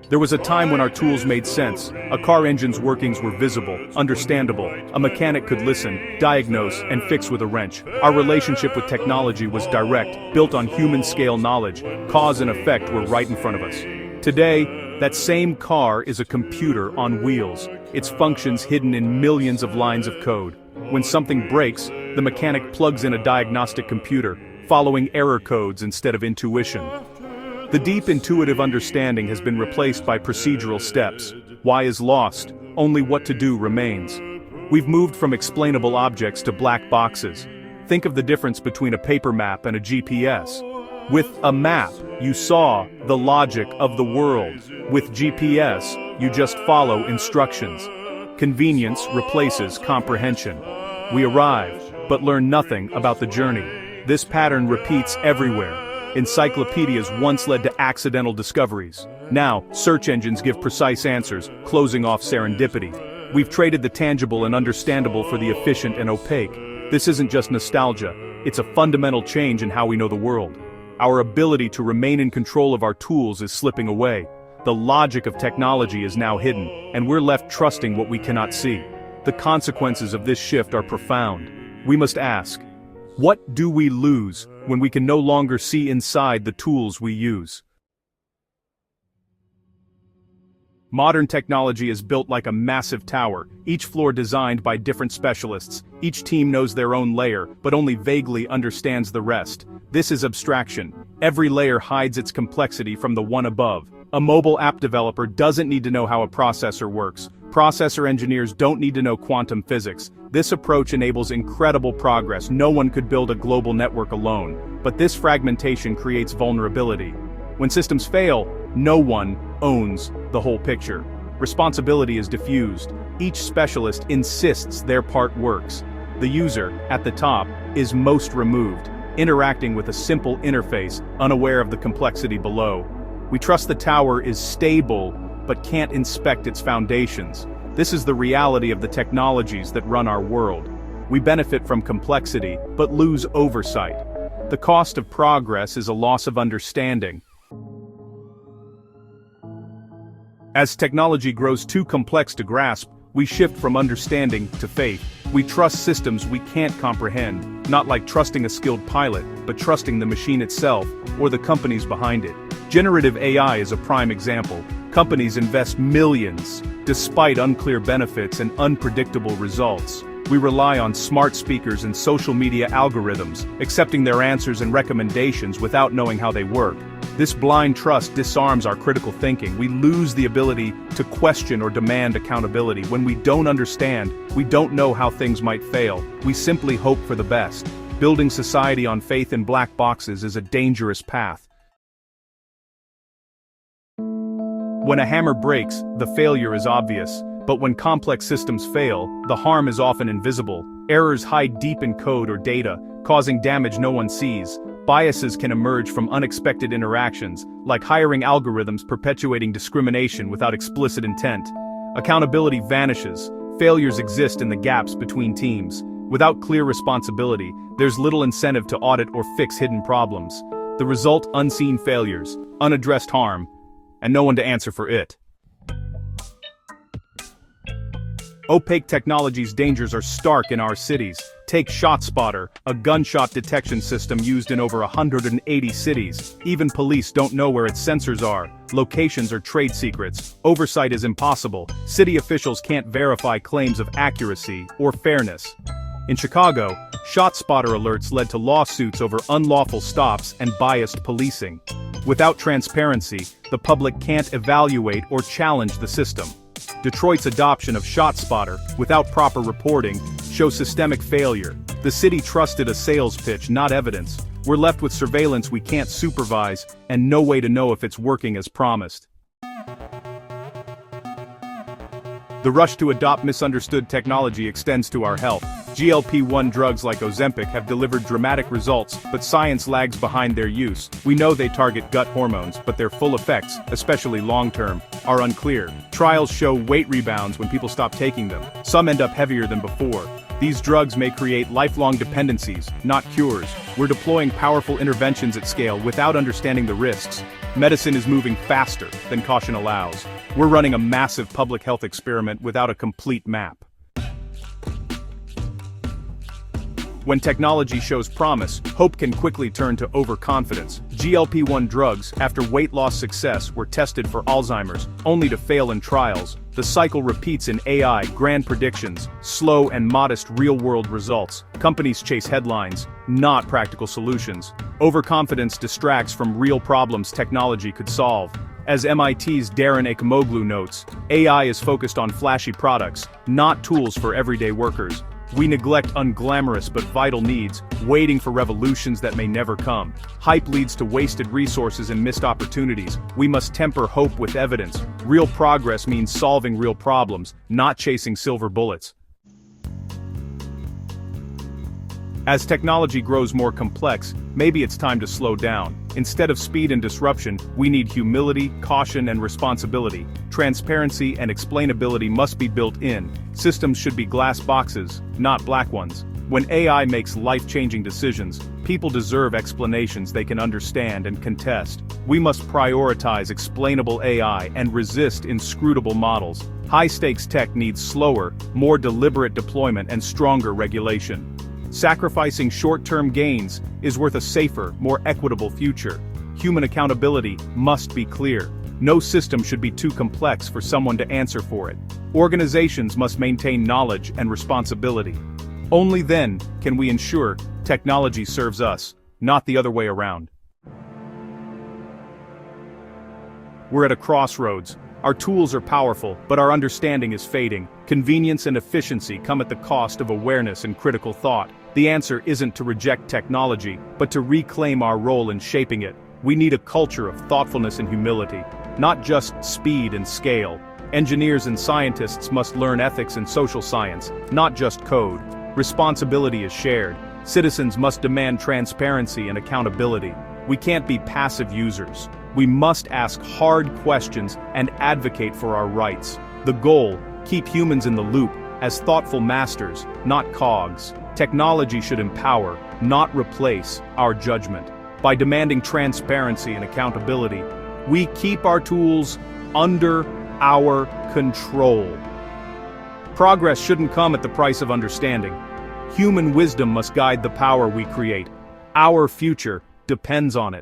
There was a time when our tools made sense. A car engine's workings were visible, understandable. A mechanic could listen, diagnose, and fix with a wrench. Our relationship with technology was direct, built on human-scale knowledge. Cause and effect were right in front of us. Today, that same car is a computer on wheels, its functions hidden in millions of lines of code. When something breaks, the mechanic plugs in a diagnostic computer, following error codes instead of intuition. The deep intuitive understanding has been replaced by procedural steps. Why is lost? Only what to do remains. We've moved from explainable objects to black boxes. Think of the difference between a paper map and a GPS. With a map, you saw the logic of the world. With GPS, you just follow instructions. Convenience replaces comprehension. We arrive, but learn nothing about the journey. This pattern repeats everywhere. Encyclopedias once led to accidental discoveries. Now, search engines give precise answers, closing off serendipity. We've traded the tangible and understandable for the efficient and opaque. This isn't just nostalgia, it's a fundamental change in how we know the world. Our ability to remain in control of our tools is slipping away. The logic of technology is now hidden, and we're left trusting what we cannot see. The consequences of this shift are profound. We must ask, what do we lose when we can no longer see inside the tools we use? Modern technology is built like a massive tower, each floor designed by different specialists. Each team knows their own layer, but only vaguely understands the rest. This is abstraction. Every layer hides its complexity from the one above. A mobile app developer doesn't need to know how a processor works. Processor engineers don't need to know quantum physics. This approach enables incredible progress. No one could build a global network alone. But this fragmentation creates vulnerability. When systems fail, no one owns the whole picture. Responsibility is diffused. Each specialist insists their part works. The user, at the top, is most removed, interacting with a simple interface, unaware of the complexity below. We trust the tower is stable, but can't inspect its foundations. This is the reality of the technologies that run our world. We benefit from complexity, but lose oversight. The cost of progress is a loss of understanding. As technology grows too complex to grasp, we shift from understanding to faith. We trust systems we can't comprehend, not like trusting a skilled pilot, but trusting the machine itself, or the companies behind it. Generative AI is a prime example. Companies invest millions, despite unclear benefits and unpredictable results. We rely on smart speakers and social media algorithms, accepting their answers and recommendations without knowing how they work. This blind trust disarms our critical thinking. We lose the ability to question or demand accountability. When we don't understand, we don't know how things might fail. We simply hope for the best. Building society on faith in black boxes is a dangerous path. When a hammer breaks, the failure is obvious. But when complex systems fail, the harm is often invisible. Errors hide deep in code or data, causing damage no one sees. Biases can emerge from unexpected interactions, like hiring algorithms perpetuating discrimination without explicit intent. Accountability vanishes. Failures exist in the gaps between teams. Without clear responsibility, there's little incentive to audit or fix hidden problems. The result: unseen failures, unaddressed harm, and no one to answer for it. Opaque technology's dangers are stark in our cities. Take ShotSpotter, a gunshot detection system used in over 180 cities. Even police don't know where its sensors are. Locations are trade secrets. Oversight is impossible. City officials can't verify claims of accuracy or fairness. In Chicago, ShotSpotter alerts led to lawsuits over unlawful stops and biased policing. Without transparency, the public can't evaluate or challenge the system. Detroit's adoption of ShotSpotter, without proper reporting, shows systemic failure. The city trusted a sales pitch, not evidence. We're left with surveillance we can't supervise, and no way to know if it's working as promised. The rush to adopt misunderstood technology extends to our health. GLP-1 drugs like Ozempic have delivered dramatic results, but science lags behind their use. We know they target gut hormones, but their full effects, especially long-term, are unclear. Trials show weight rebounds when people stop taking them. Some end up heavier than before. These drugs may create lifelong dependencies, not cures. We're deploying powerful interventions at scale without understanding the risks. Medicine is moving faster than caution allows. We're running a massive public health experiment without a complete map. When technology shows promise, hope can quickly turn to overconfidence. GLP-1 drugs, after weight loss success, were tested for Alzheimer's, only to fail in trials. The cycle repeats in AI, grand predictions, slow and modest real-world results. Companies chase headlines, not practical solutions. Overconfidence distracts from real problems technology could solve. As MIT's Darren Acemoglu notes, AI is focused on flashy products, not tools for everyday workers. We neglect unglamorous but vital needs, waiting for revolutions that may never come. Hype leads to wasted resources and missed opportunities. We must temper hope with evidence. Real progress means solving real problems, not chasing silver bullets. As technology grows more complex, maybe it's time to slow down. Instead of speed and disruption, we need humility, caution, and responsibility. Transparency and explainability must be built in. Systems should be glass boxes, not black ones. When AI makes life-changing decisions, people deserve explanations they can understand and contest. We must prioritize explainable AI and resist inscrutable models. High-stakes tech needs slower, more deliberate deployment and stronger regulation. Sacrificing short-term gains is worth a safer, more equitable future. Human accountability must be clear. No system should be too complex for someone to answer for it. Organizations must maintain knowledge and responsibility. Only then can we ensure technology serves us, not the other way around. We're at a crossroads. Our tools are powerful, but our understanding is fading. Convenience and efficiency come at the cost of awareness and critical thought. The answer isn't to reject technology, but to reclaim our role in shaping it. We need a culture of thoughtfulness and humility, not just speed and scale. Engineers and scientists must learn ethics and social science, not just code. Responsibility is shared. Citizens must demand transparency and accountability. We can't be passive users. We must ask hard questions and advocate for our rights. The goal: keep humans in the loop, as thoughtful masters, not cogs. Technology should empower, not replace, our judgment. By demanding transparency and accountability, we keep our tools under our control. Progress shouldn't come at the price of understanding. Human wisdom must guide the power we create. Our future depends on it.